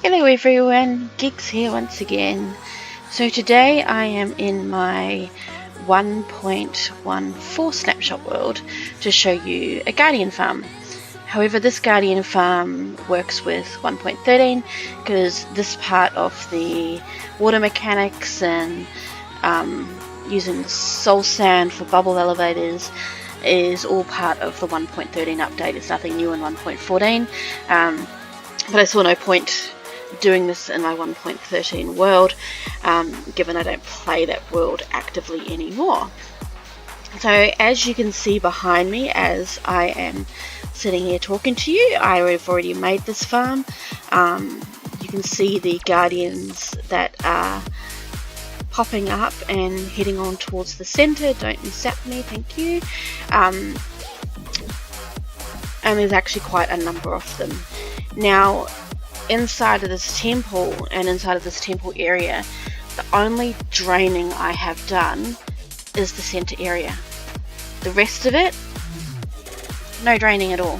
Hello everyone, Geeks here once again. So today I am in my 1.14 snapshot world to show you a guardian farm. However, this guardian farm works with 1.13 because this part of the water mechanics and using soul sand for bubble elevators is all part of the 1.13 update. It's nothing new in 1.14, but I saw no point doing this in my 1.13 world, given I don't play that world actively anymore. So as you can see behind me as I am sitting here talking to you, I have already made this farm. You can see the guardians that are popping up and heading on towards the center. Don't zap me, thank you. And there's actually quite a number of them. Now inside of this temple and inside of this temple area, the only draining I have done is the center area. The rest of it, no draining at all.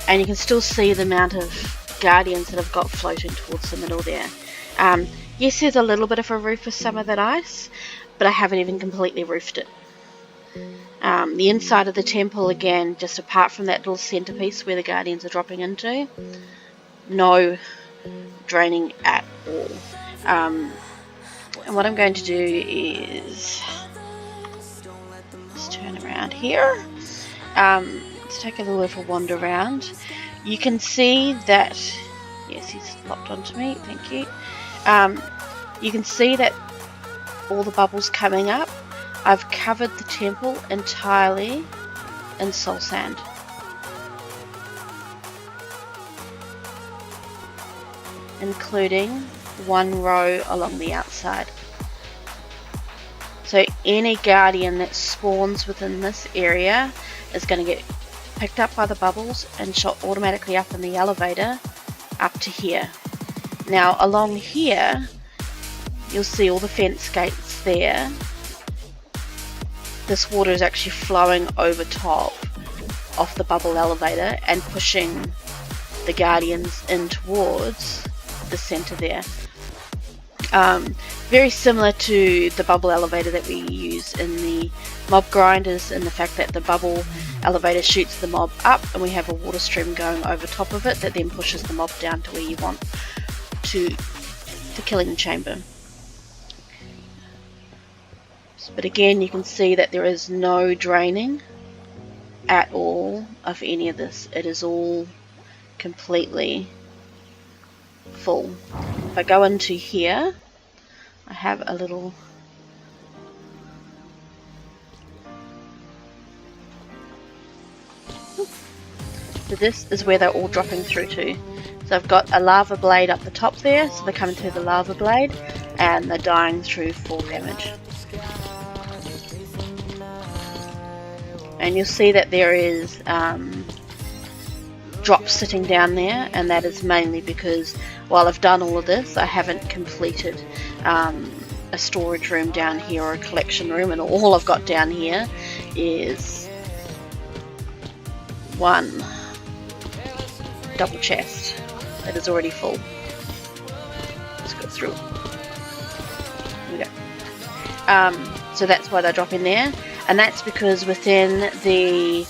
And you can still see the amount of guardians that I've got floating towards the middle there. Yes, there's a little bit of a roof with some of that ice, but I haven't even completely roofed it. The inside of the temple, again, just apart from that little centerpiece where the guardians are dropping into, no draining at all. And what I'm going to do is just turn around here. Let's take a little bit of a wander around. You can see that, yes, he's locked onto me, thank you. You can see that all the bubbles coming up. I've covered the temple entirely in soul sand. Including one row along the outside. So any guardian that spawns within this area is going to get picked up by the bubbles and shot automatically up in the elevator up to here. Now along here you'll see all the fence gates there. This water is actually flowing over top of the bubble elevator and pushing the guardians in towards the center there. Very similar to the bubble elevator that we use in the mob grinders, in the fact that the bubble elevator shoots the mob up and we have a water stream going over top of it that then pushes the mob down to where you want to the killing chamber. But again, you can see that there is no draining at all of any of this. It is all completely full. If I go into here, I have a little so this is where they're all dropping through to. So I've got a lava blade up the top there, so they're coming through the lava blade and they're dying through full damage. And you'll see that there is drops sitting down there, and that is mainly because while I've done all of this, I haven't completed a storage room down here or a collection room, and all I've got down here is one double chest that is already full. Let's go through. There we go. So that's why they drop in there, and that's because within the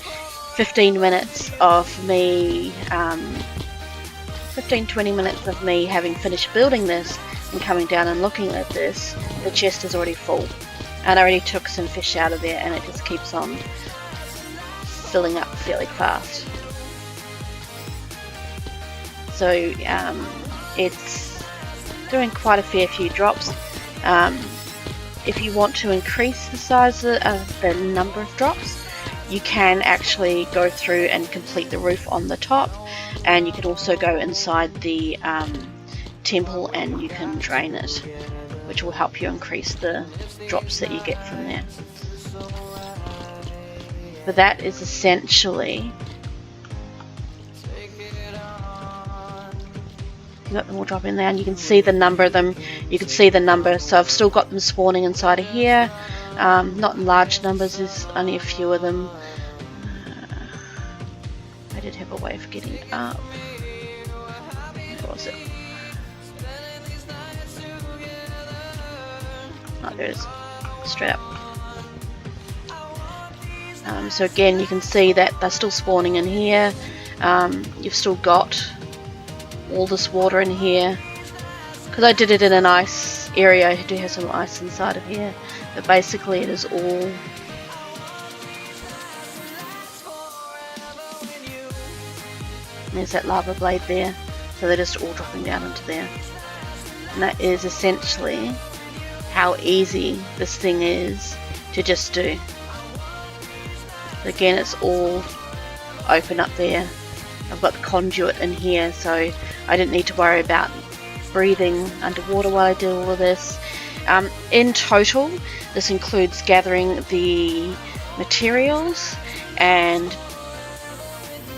15 minutes of me 15-20 minutes of me having finished building this and coming down and looking at this, the chest is already full, and I already took some fish out of there, and it just keeps on filling up fairly fast. So it's doing quite a fair few drops. If you want to increase the size of the number of drops, you can actually go through and complete the roof on the top, and you can also go inside the temple and you can drain it, which will help you increase the drops that you get from there. But that is essentially, you got them all dropping there, and you can see the number of them. You can see the number, so I've still got them spawning inside of here. Not in large numbers, there's only a few of them. I did have a way of getting up. Where was it? Oh, there it is. Straight up. So again, you can see that they're still spawning in here. You've still got all this water in here. Because I did it in an ice area, I do have some ice inside of here. But basically it is all... There's that lava blade there. So they're just all dropping down into there. And that is essentially how easy this thing is to just do. Again, it's all open up there. I've got the conduit in here, so I didn't need to worry about breathing underwater while I did all of this. In total, this includes gathering the materials and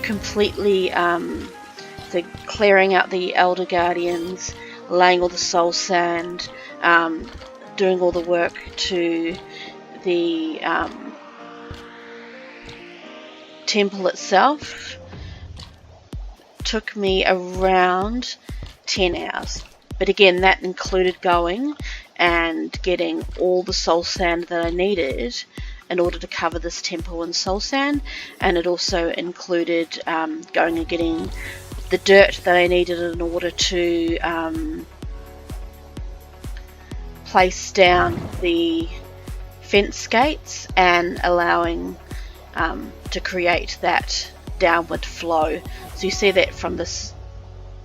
completely clearing out the Elder Guardians, laying all the soul sand, doing all the work to the temple itself. Took me around 10 hours. But again, that included going and getting all the soul sand that I needed in order to cover this temple in soul sand, and it also included going and getting the dirt that I needed in order to place down the fence gates and allowing to create that downward flow. So you see that from this,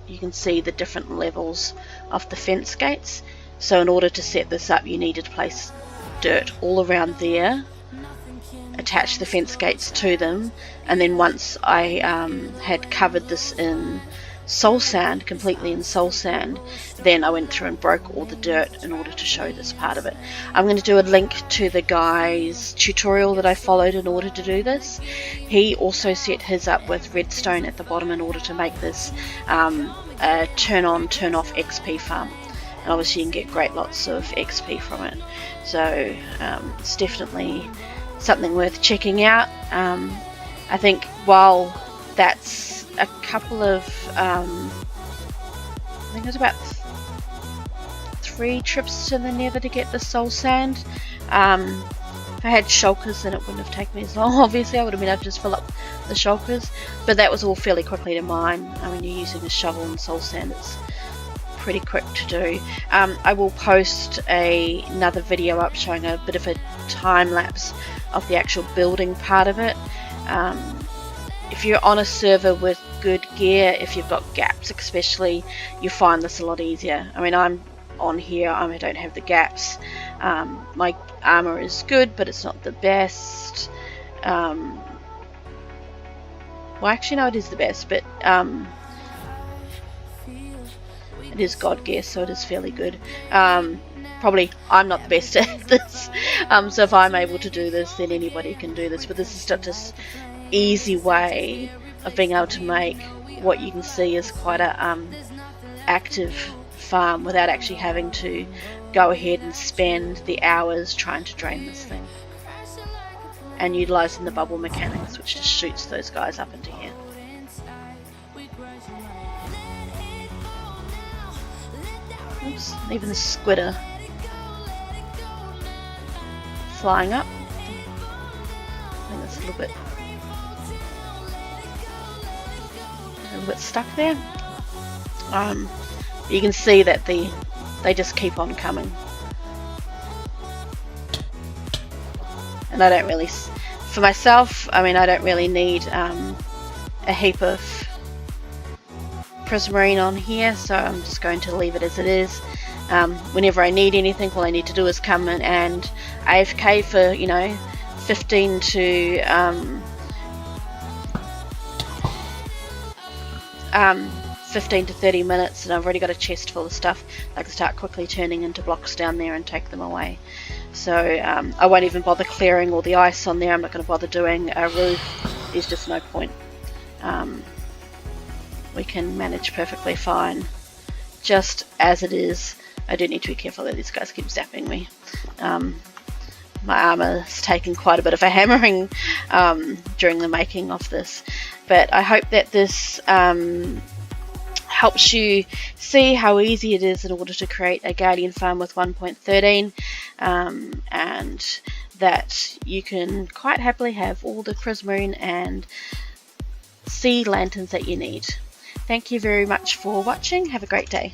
you can see the different levels of the fence gates. So in order to set this up, you needed to place dirt all around there, attach the fence gates to them, and then once I had covered this in soul sand, completely in soul sand, then I went through and broke all the dirt in order to show this part of it. I'm going to do a link to the guy's tutorial that I followed in order to do this. He also set his up with redstone at the bottom in order to make this a turn on turn off XP farm, and obviously you can get great lots of XP from it. So it's definitely something worth checking out. I think while that's a couple of I think it was about 3 trips to the nether to get the soul sand. If I had shulkers, then it wouldn't have taken me as long. Obviously I would have been able to just fill up the shulkers, but that was all fairly quickly to mine. I mean, you're using a shovel and soul sand, it's pretty quick to do. I will post another video up showing a bit of a time lapse of the actual building part of it. If you're on a server with good gear, if you've got gaps especially, you find this a lot easier. I mean, I'm on here, I don't have the gaps. My armor is good, but it's not the best. Well, actually no, it is the best, but it is god gear, so it is fairly good. Probably I'm not the best at this, so if I'm able to do this, then anybody can do this. But this is just easy way of being able to make what you can see is quite a active farm without actually having to go ahead and spend the hours trying to drain this thing, and utilizing the bubble mechanics, which just shoots those guys up into here. Oops, even the squidder flying up. I think that's a little bit stuck there. You can see that they just keep on coming, and I don't really, for myself, I mean, I don't really need a heap of prismarine on here, so I'm just going to leave it as it is. Whenever I need anything, all I need to do is come in and AFK for 15 to 15 to 30 minutes, and I've already got a chest full of stuff. I can start quickly turning into blocks down there and take them away. So I won't even bother clearing all the ice on there. I'm not going to bother doing a roof. There's just no point. We can manage perfectly fine just as it is. I do need to be careful that these guys keep zapping me. My armor's taken quite a bit of a hammering during the making of this, but I hope that this helps you see how easy it is in order to create a Guardian farm with 1.13. and that you can quite happily have all the prismarine and sea lanterns that you need. Thank you very much for watching. Have a great day.